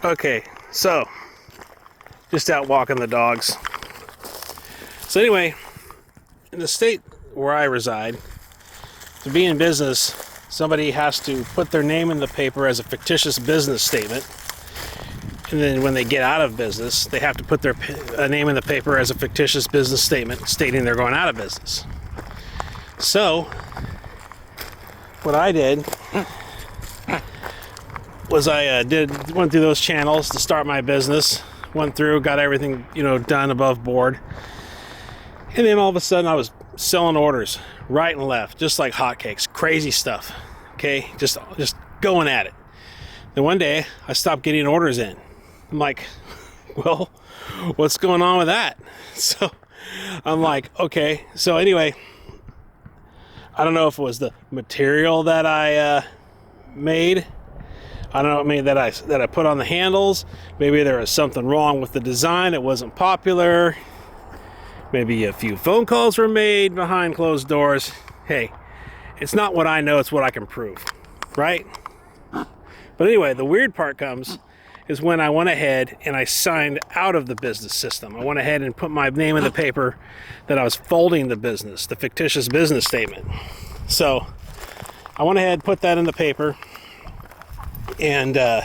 Okay, so just out walking the dogs. So anyway, in the state where I reside, to be in business, somebody has to put their name in the paper as a fictitious business statement. And then when they get out of business, they have to put their name in the paper as a fictitious business statement stating they're going out of business. So what I did was I went through those channels to start my business, went through, got everything, done above board. And then all of a sudden I was selling orders right and left, just like hotcakes, crazy stuff. Okay, just going at it. Then one day I stopped getting orders in. I'm like, well, what's going on with that? So I'm like, okay. So anyway, I don't know if it was the material that I made. I don't know, maybe that I put on the handles. Maybe there was something wrong with the design. It wasn't popular. Maybe a few phone calls were made behind closed doors. Hey, it's not what I know, it's what I can prove, right? But anyway, the weird part is when I went ahead and I signed out of the business system. I went ahead and put my name in the paper that I was folding the business, the fictitious business statement. So I went ahead and put that in the paper. And lo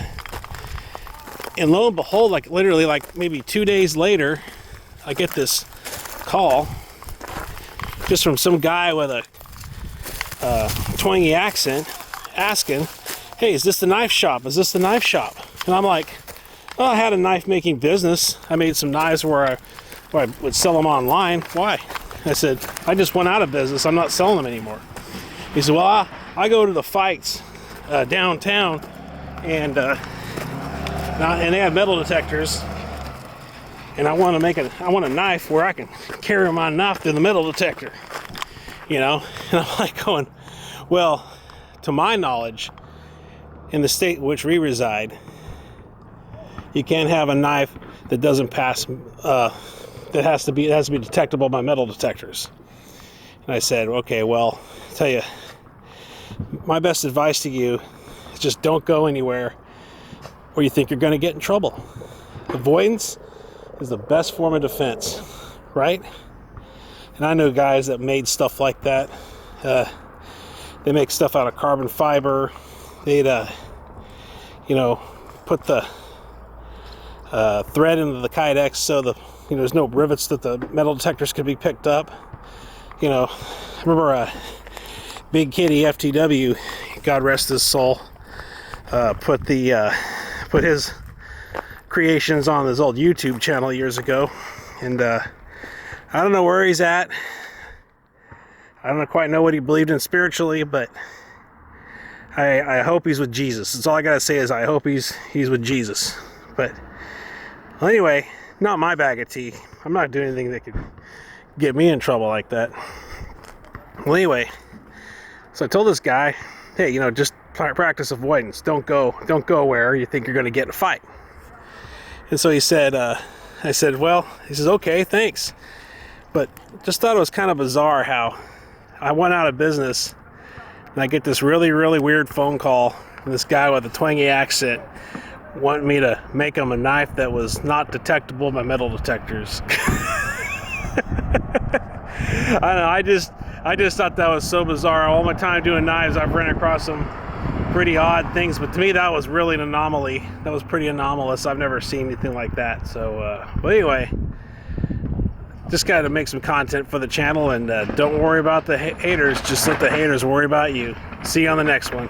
and behold, literally maybe 2 days later, I get this call just from some guy with a twangy accent asking, hey, is this the knife shop? Is this the knife shop? And I'm like, well, I had a knife making business. I made some knives where I would sell them online. Why? I said, I just went out of business. I'm not selling them anymore. He said, well, I go to the fights downtown, and they have metal detectors, and I want a knife where I can carry my knife through the metal detector, And I'm like going, well, to my knowledge, in the state in which we reside, you can't have a knife that doesn't pass, it has to be detectable by metal detectors. And I said, okay, well, I'll tell you, my best advice to you is just don't go anywhere where you think you're going to get in trouble. Avoidance is the best form of defense, right? And I know guys that made stuff like that. They make stuff out of carbon fiber. They'd, put the thread into the Kydex so there's no rivets that the metal detectors could be picked up. I remember Big Kitty FTW, God rest his soul, put his creations on his old YouTube channel years ago, and I don't know where he's at. I don't quite know what he believed in spiritually, but I hope he's with Jesus. That's all I gotta say is I hope he's with Jesus. But well, anyway, not my bag of tea. I'm not doing anything that could get me in trouble like that. Well, anyway, so I told this guy, hey, just practice avoidance. Don't go where you think you're going to get in a fight. And so he said, he says, okay, thanks. But just thought it was kind of bizarre how I went out of business and I get this really, really weird phone call from this guy with a twangy accent wanting me to make him a knife that was not detectable by metal detectors. I don't know, I just thought that was so bizarre. All my time doing knives, I've run across some pretty odd things, but to me that was really an anomaly. That was pretty anomalous. I've never seen anything like that. So but anyway, just got to make some content for the channel, and don't worry about the haters, just let the haters worry about you. See you on the next one.